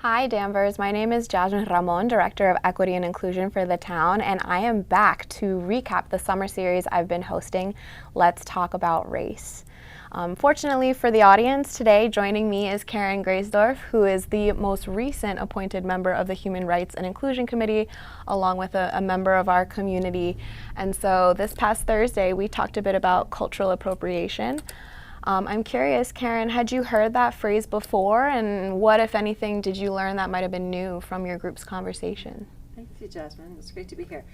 Hi Danvers, my name is Jasmine Ramon, Director of Equity and Inclusion for the town, and I am back to recap the summer series I've been hosting, Let's Talk About Race. Fortunately for the audience, today joining me is Karen Greisdorf, who is the most recent appointed member of the Human Rights and Inclusion Committee, along with a member of our community. And so this past Thursday, we talked a bit about cultural appropriation. I'm curious, Karen, had you heard that phrase before, and what, if anything, did you learn that might have been new from your group's conversation? Thank you, Jasmine. It's great to be here.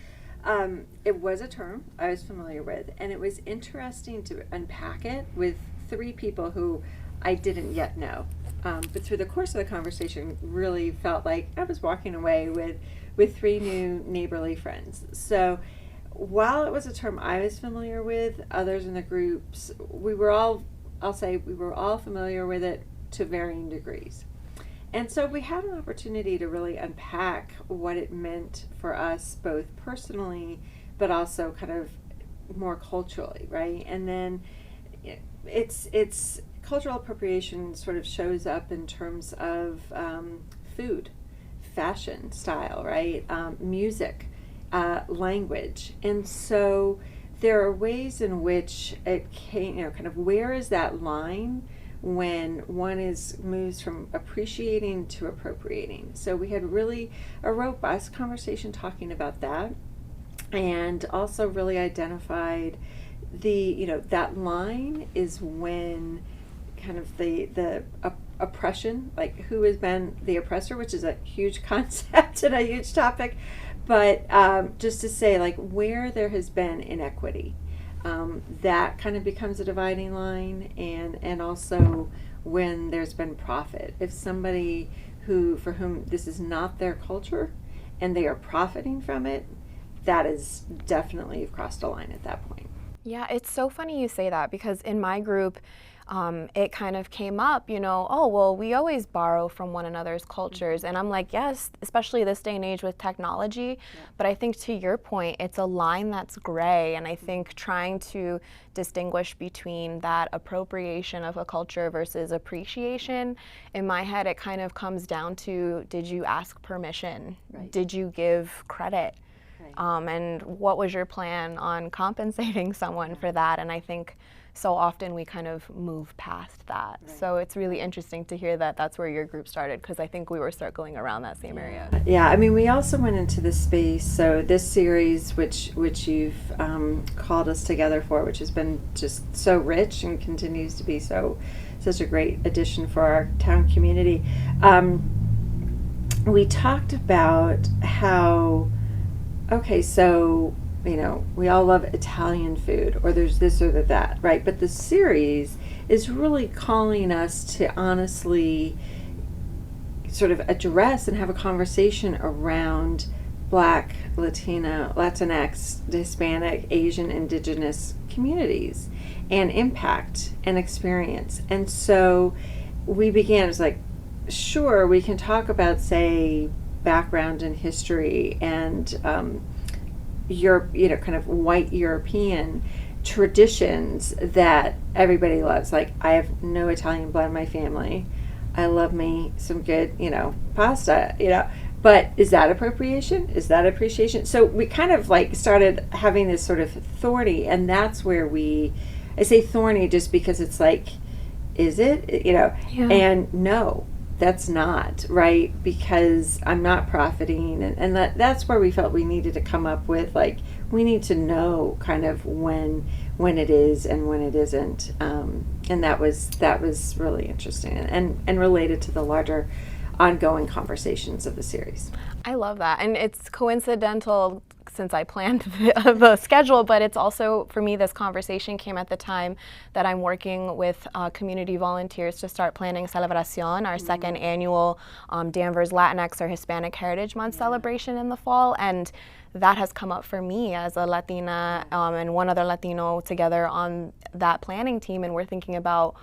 It was a term I was familiar with, and it was interesting to unpack it with three people who I didn't yet know. But through the course of the conversation, really felt like I was walking away with three new neighborly friends. So while it was a term I was familiar with, others in the groups, we were all familiar with it to varying degrees. And so we had an opportunity to really unpack what it meant for us, both personally, but also kind of more culturally, right? And then it's cultural appropriation sort of shows up in terms of food, fashion, style, right? Music, language. And so there are ways in which it came, kind of where is that line when one moves from appreciating to appropriating. So we had really a robust conversation talking about that, and also really identified that line is when kind of the oppression, like who has been the oppressor, which is a huge concept and a huge topic, but just to say, like, where there has been inequity, that kind of becomes a dividing line, and also when there's been profit. If somebody for whom this is not their culture and they are profiting from it, that is definitely, you've crossed a line at that point. Yeah, it's so funny you say that, because in my group, it kind of came up, oh, well, we always borrow from one another's cultures. And I'm like, yes, especially this day and age with technology. Yeah. But I think to your point, it's a line that's gray. And I think trying to distinguish between that appropriation of a culture versus appreciation, in my head, it kind of comes down to, did you ask permission? Right. Did you give credit? Right. And what was your plan on compensating someone for that? And I think so often we kind of move past that. Right. So it's really interesting to hear that that's where your group started, because I think we were circling around that same area. Yeah, I mean, we also went into this space. So this series, which you've called us together for, which has been just so rich and continues to be such a great addition for our town community. We talked about how, okay, so we all love Italian food, or there's this or that, right? But the series is really calling us to honestly sort of address and have a conversation around Black, Latino, Latinx, Hispanic, Asian, Indigenous communities and impact and experience. And so we began, it was like, sure, we can talk about, say, background and history and kind of white European traditions that everybody loves. Like, I have no Italian blood in my family. I love me some good, pasta, but is that appropriation? Is that appreciation? So we kind of like started having this sort of thorny, and that's where I say thorny just because it's like, is it, Yeah. And no, that's not, right? Because I'm not profiting, and that's where we felt we needed to come up with, like, we need to know kind of when it is and when it isn't, and that was really interesting and related to the larger ongoing conversations of the series. I love that, and it's coincidental since I planned the schedule, but it's also, for me, this conversation came at the time that I'm working with community volunteers to start planning Celebración, our second annual Danvers Latinx or Hispanic Heritage Month celebration in the fall, and that has come up for me as a Latina and one other Latino together on that planning team, and we're thinking about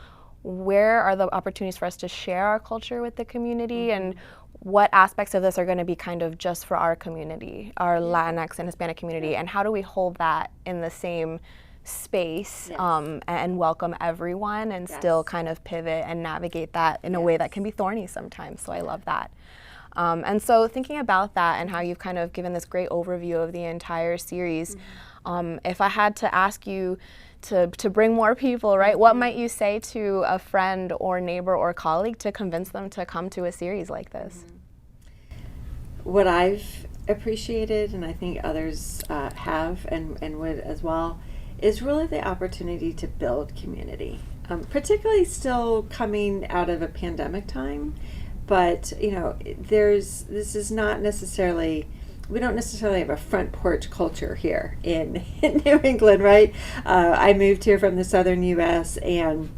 where are the opportunities for us to share our culture with the community, and what aspects of this are going to be kind of just for our community, our Latinx and Hispanic community, and how do we hold that in the same space Yes. And welcome everyone and Yes. still kind of pivot and navigate that in a way that can be thorny sometimes. So I love that. And so thinking about that and how you've kind of given this great overview of the entire series, if I had to ask you to bring more people, right, what might you say to a friend or neighbor or colleague to convince them to come to a series like this? What I've appreciated, and I think others have and would as well, is really the opportunity to build community, particularly still coming out of a pandemic time. But this is not necessarily. We don't necessarily have a front porch culture here in New England, right? I moved here from the southern U.S. and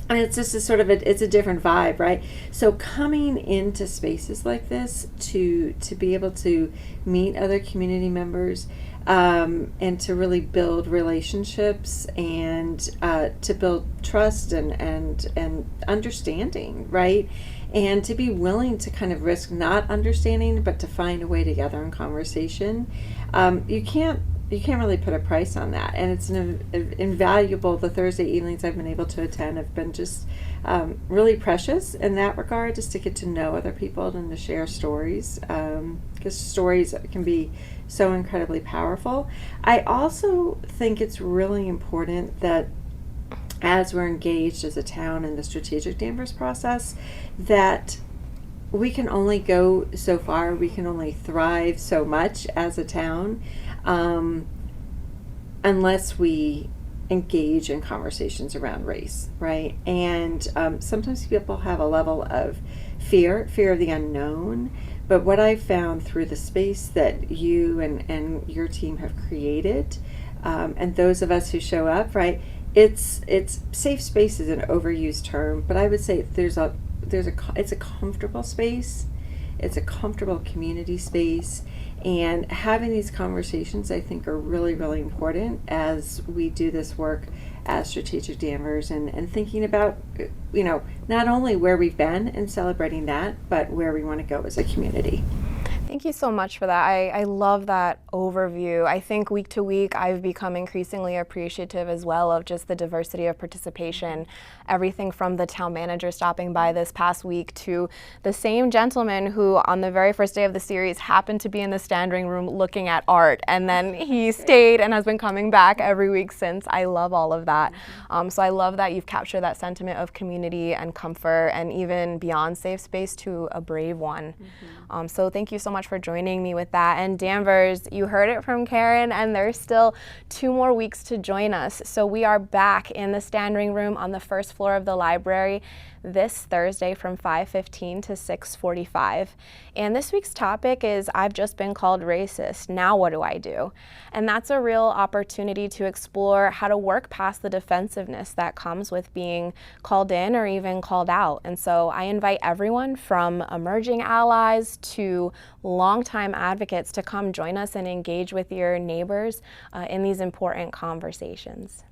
it's just a sort of it's a different vibe, right? So coming into spaces like this to be able to meet other community members and to really build relationships and to build trust and understanding, right? And to be willing to kind of risk not understanding, but to find a way together in conversation. You can't really put a price on that, and it's invaluable. The Thursday evenings I've been able to attend have been just really precious in that regard, just to get to know other people and to share stories, because stories can be so incredibly powerful. I also think it's really important that as we're engaged as a town in the strategic Danvers process, that we can only go so far, we can only thrive so much as a town, unless we engage in conversations around race, right? And sometimes people have a level of fear of the unknown. But what I've found through the space that you and your team have created, and those of us who show up, right? It's safe space is an overused term, but I would say it's a comfortable space. It's a comfortable community space, and having these conversations I think are really, really important as we do this work as Strategic Danvers and thinking about not only where we've been and celebrating that, but where we want to go as a community. Thank you so much for that. I love that overview. I think week to week I've become increasingly appreciative as well of just the diversity of participation. Everything from the town manager stopping by this past week to the same gentleman who on the very first day of the series happened to be in the standing room looking at art, and then he stayed and has been coming back every week since. I love all of that. So I love that you've captured that sentiment of community and comfort and even beyond safe space to a brave one. So thank you so much for joining me with that. And Danvers, you heard it from Karen, and there's still 2 more weeks to join us. So we are back in the standing room on the first floor of the library this Thursday from 5:15 to 6:45. And this week's topic is I've just been called racist. Now what do I do? And that's a real opportunity to explore how to work past the defensiveness that comes with being called in or even called out. And so I invite everyone from emerging allies to longtime advocates to come join us and engage with your neighbors in these important conversations.